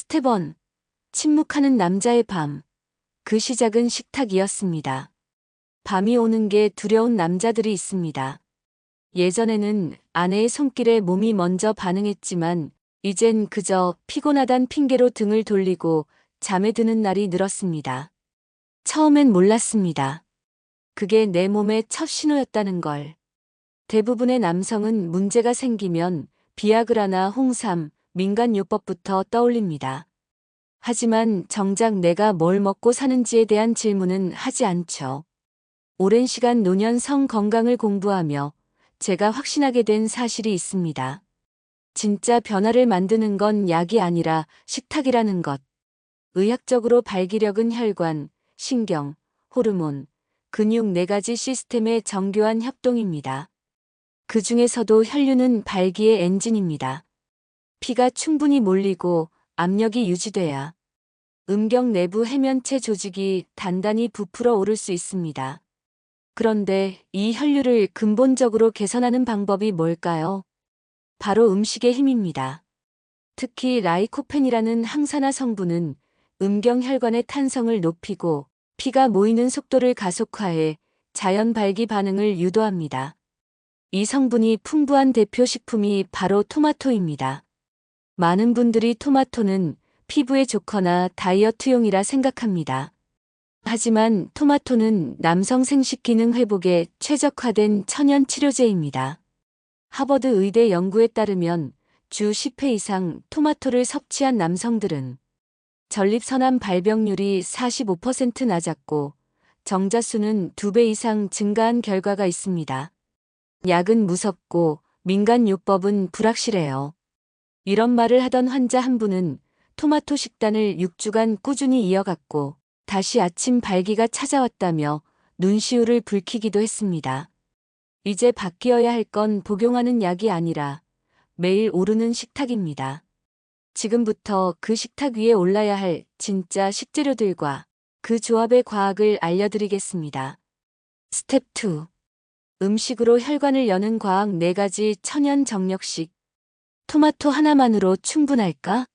스텝 1. 침묵하는 남자의 밤. 그 시작은 식탁이었습니다. 밤이 오는 게 두려운 남자들이 있습니다. 예전에는 아내의 손길에 몸이 먼저 반응했지만 이젠 그저 피곤하단 핑계로 등을 돌리고 잠에 드는 날이 늘었습니다. 처음엔 몰랐습니다. 그게 내 몸의 첫 신호였다는 걸. 대부분의 남성은 문제가 생기면 비아그라나 홍삼, 민간요법부터 떠올립니다. 하지만 정작 내가 뭘 먹고 사는지에 대한 질문은 하지 않죠. 오랜 시간 노년 성 건강을 공부하며 제가 확신하게 된 사실이 있습니다. 진짜 변화를 만드는 건 약이 아니라 식탁이라는 것. 의학적으로 발기력은 혈관, 신경, 호르몬, 근육 4가지 시스템의 정교한 협동입니다. 그 중에서도 혈류는 발기의 엔진입니다. 피가 충분히 몰리고 압력이 유지돼야 음경 내부 해면체 조직이 단단히 부풀어 오를 수 있습니다. 그런데 이 혈류를 근본적으로 개선하는 방법이 뭘까요? 바로 음식의 힘입니다. 특히 라이코펜이라는 항산화 성분은 음경혈관의 탄성을 높이고 피가 모이는 속도를 가속화해 자연 발기 반응을 유도합니다. 이 성분이 풍부한 대표 식품이 바로 토마토입니다. 많은 분들이 토마토는 피부에 좋거나 다이어트용이라 생각합니다. 하지만 토마토는 남성 생식 기능 회복에 최적화된 천연 치료제입니다. 하버드 의대 연구에 따르면 주 10회 이상 토마토를 섭취한 남성들은 전립선암 발병률이 45% 낮았고 정자수는 2배 이상 증가한 결과가 있습니다. 약은 무섭고 민간요법은 불확실해요. 이런 말을 하던 환자 한 분은 토마토 식단을 6주간 꾸준히 이어갔고 다시 아침 발기가 찾아왔다며 눈시울을 붉히기도 했습니다. 이제 바뀌어야 할 건 복용하는 약이 아니라 매일 오르는 식탁입니다. 지금부터 그 식탁 위에 올라야 할 진짜 식재료들과 그 조합의 과학을 알려드리겠습니다. 스텝 2. 음식으로 혈관을 여는 과학 4가지 천연 정력식. 토마토 하나만으로 충분할까?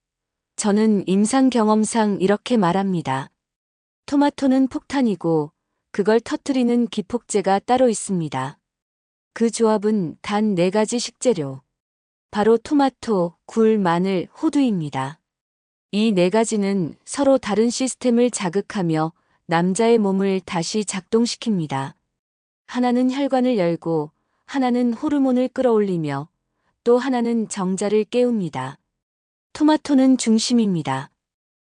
저는 임상 경험상 이렇게 말합니다. 토마토는 폭탄이고 그걸 터뜨리는 기폭제가 따로 있습니다. 그 조합은 단 4가지 식재료. 바로 토마토, 굴, 마늘, 호두입니다. 이 4가지는 서로 다른 시스템을 자극하며 남자의 몸을 다시 작동시킵니다. 하나는 혈관을 열고 하나는 호르몬을 끌어올리며 또 하나는 정자를 깨웁니다. 토마토는 중심입니다.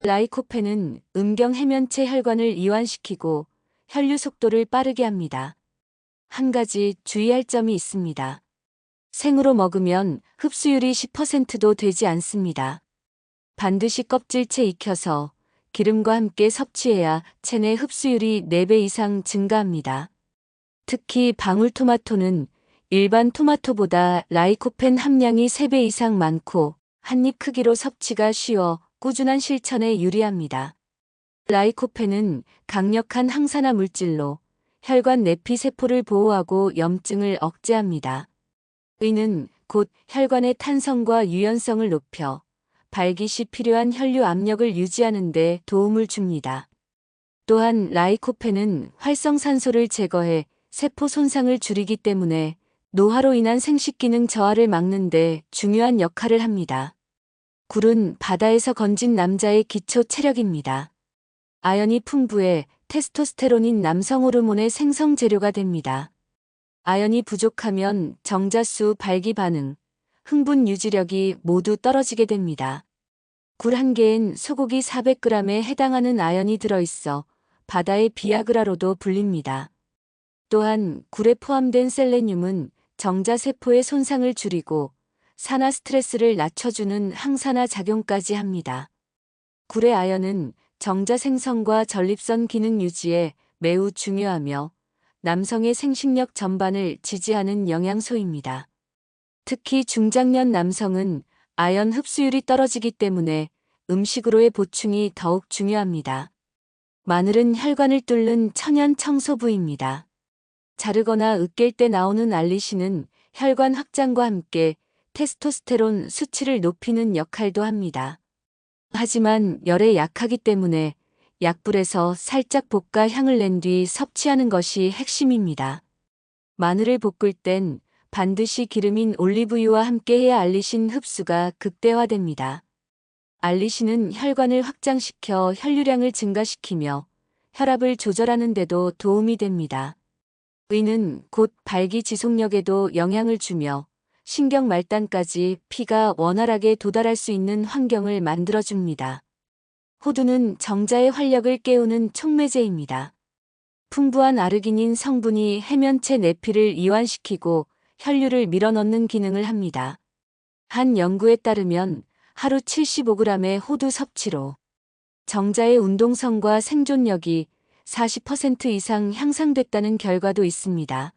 라이코펜은 음경 해면체 혈관을 이완시키고 혈류 속도를 빠르게 합니다. 한 가지 주의할 점이 있습니다. 생으로 먹으면 흡수율이 10%도 되지 않습니다. 반드시 껍질째 익혀서 기름과 함께 섭취해야 체내 흡수율이 4배 이상 증가합니다. 특히 방울토마토는 일반 토마토보다 라이코펜 함량이 3배 이상 많고 한입 크기로 섭취가 쉬워 꾸준한 실천에 유리합니다. 라이코펜은 강력한 항산화 물질로 혈관 내피 세포를 보호하고 염증을 억제합니다. 의는 곧 혈관의 탄성과 유연성을 높여 발기 시 필요한 혈류 압력을 유지하는 데 도움을 줍니다. 또한 라이코펜은 활성산소를 제거해 세포 손상을 줄이기 때문에 노화로 인한 생식기능 저하를 막는 데 중요한 역할을 합니다. 굴은 바다에서 건진 남자의 기초 체력입니다. 아연이 풍부해 테스토스테론인 남성 호르몬의 생성 재료가 됩니다. 아연이 부족하면 정자수 발기 반응, 흥분 유지력이 모두 떨어지게 됩니다. 굴 한 개엔 소고기 400g에 해당하는 아연이 들어있어 바다의 비아그라로도 불립니다. 또한 굴에 포함된 셀레늄은 정자세포의 손상을 줄이고 산화 스트레스를 낮춰주는 항산화 작용까지 합니다. 굴의 아연은 정자 생성과 전립선 기능 유지에 매우 중요하며 남성의 생식력 전반을 지지하는 영양소입니다. 특히 중장년 남성은 아연 흡수율이 떨어지기 때문에 음식으로의 보충이 더욱 중요합니다. 마늘은 혈관을 뚫는 천연 청소부입니다. 자르거나 으깰 때 나오는 알리신은 혈관 확장과 함께 테스토스테론 수치를 높이는 역할도 합니다. 하지만 열에 약하기 때문에 약불에서 살짝 볶아 향을 낸 뒤 섭취하는 것이 핵심입니다. 마늘을 볶을 땐 반드시 기름인 올리브유와 함께 해야 알리신 흡수가 극대화됩니다. 알리신은 혈관을 확장시켜 혈류량을 증가시키며 혈압을 조절하는 데도 도움이 됩니다. 의는 곧 발기 지속력에도 영향을 주며 신경 말단까지 피가 원활하게 도달할 수 있는 환경을 만들어줍니다. 호두는 정자의 활력을 깨우는 촉매제입니다. 풍부한 아르기닌 성분이 해면체 내피를 이완시키고 혈류를 밀어넣는 기능을 합니다. 한 연구에 따르면 하루 75g의 호두 섭취로 정자의 운동성과 생존력이 40% 이상 향상됐다는 결과도 있습니다.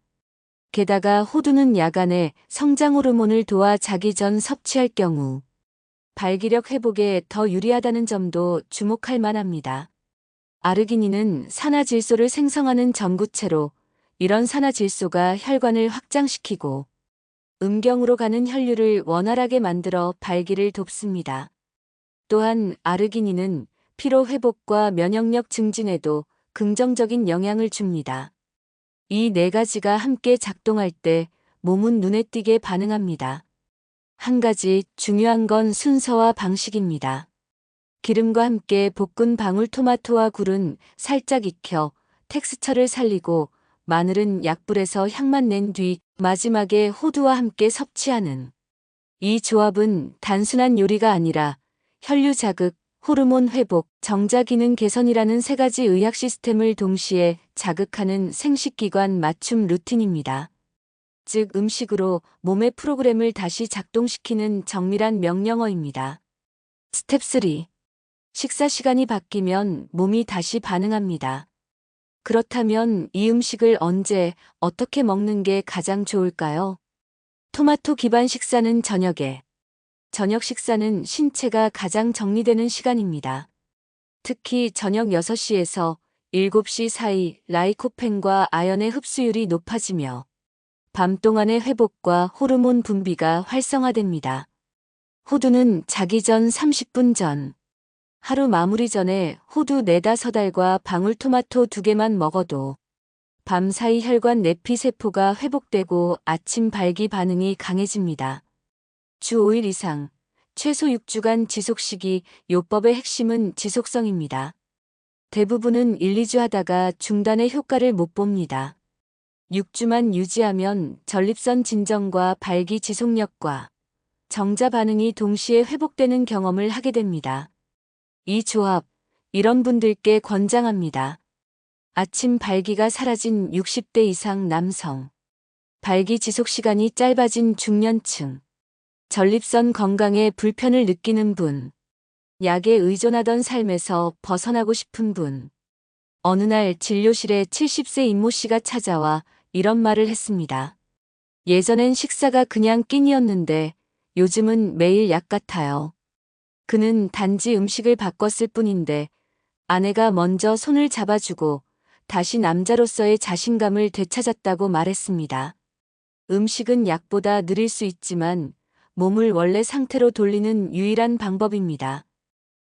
게다가 호두는 야간에 성장 호르몬을 도와 자기 전 섭취할 경우 발기력 회복에 더 유리하다는 점도 주목할 만합니다. 아르기닌은 산화질소를 생성하는 전구체로 이런 산화질소가 혈관을 확장시키고 음경으로 가는 혈류를 원활하게 만들어 발기를 돕습니다. 또한 아르기닌은 피로 회복과 면역력 증진에도 긍정적인 영향을 줍니다. 이 네 가지가 함께 작동할 때 몸은 눈에 띄게 반응합니다. 한 가지 중요한 건 순서와 방식입니다. 기름과 함께 볶은 방울토마토와 굴은 살짝 익혀 텍스처를 살리고 마늘은 약불에서 향만 낸 뒤 마지막에 호두와 함께 섭취하는 이 조합은 단순한 요리가 아니라 혈류 자극, 호르몬 회복, 정자 기능 개선이라는 세 가지 의학 시스템을 동시에 자극하는 생식기관 맞춤 루틴입니다. 즉 음식으로 몸의 프로그램을 다시 작동시키는 정밀한 명령어입니다. 스텝 3. 식사 시간이 바뀌면 몸이 다시 반응합니다. 그렇다면 이 음식을 언제, 어떻게 먹는 게 가장 좋을까요? 토마토 기반 식사는 저녁에. 저녁 식사는 신체가 가장 정리되는 시간입니다. 특히 저녁 6시에서 7시 사이 라이코펜과 아연의 흡수율이 높아지며 밤 동안의 회복과 호르몬 분비가 활성화됩니다. 호두는 자기 전 30분 전. 하루 마무리 전에 호두 4-5알과 방울토마토 2개만 먹어도 밤 사이 혈관 내피세포가 회복되고 아침 발기 반응이 강해집니다. 주 5일 이상, 최소 6주간 지속시기 요법의 핵심은 지속성입니다. 대부분은 1-2주 하다가 중단의 효과를 못 봅니다. 6주만 유지하면 전립선 진정과 발기 지속력과 정자 반응이 동시에 회복되는 경험을 하게 됩니다. 이 조합, 이런 분들께 권장합니다. 아침 발기가 사라진 60대 이상 남성, 발기 지속 시간이 짧아진 중년층, 전립선 건강에 불편을 느끼는 분, 약에 의존하던 삶에서 벗어나고 싶은 분. 어느 날 진료실에 70세 임모 씨가 찾아와 이런 말을 했습니다. 예전엔 식사가 그냥 끼니였는데 요즘은 매일 약 같아요. 그는 단지 음식을 바꿨을 뿐인데 아내가 먼저 손을 잡아주고 다시 남자로서의 자신감을 되찾았다고 말했습니다. 음식은 약보다 느릴 수 있지만 몸을 원래 상태로 돌리는 유일한 방법입니다.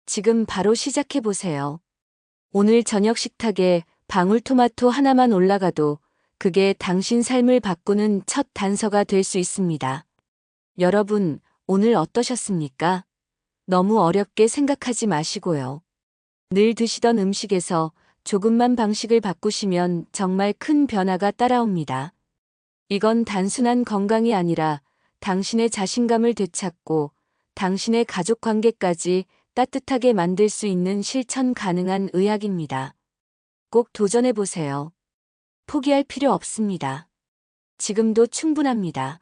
지금 바로 시작해보세요. 오늘 저녁 식탁에 방울토마토 하나만 올라가도 그게 당신 삶을 바꾸는 첫 단서가 될 수 있습니다. 여러분, 오늘 어떠셨습니까? 너무 어렵게 생각하지 마시고요. 늘 드시던 음식에서 조금만 방식을 바꾸시면 정말 큰 변화가 따라옵니다. 이건 단순한 건강이 아니라 당신의 자신감을 되찾고 당신의 가족 관계까지 따뜻하게 만들 수 있는 실천 가능한 의학입니다. 꼭 도전해보세요. 포기할 필요 없습니다. 지금도 충분합니다.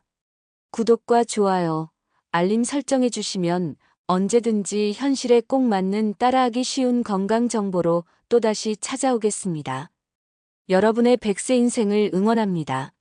구독과 좋아요, 알림 설정해주시면 언제든지 현실에 꼭 맞는 따라하기 쉬운 건강 정보로 또다시 찾아오겠습니다. 여러분의 100세 인생을 응원합니다.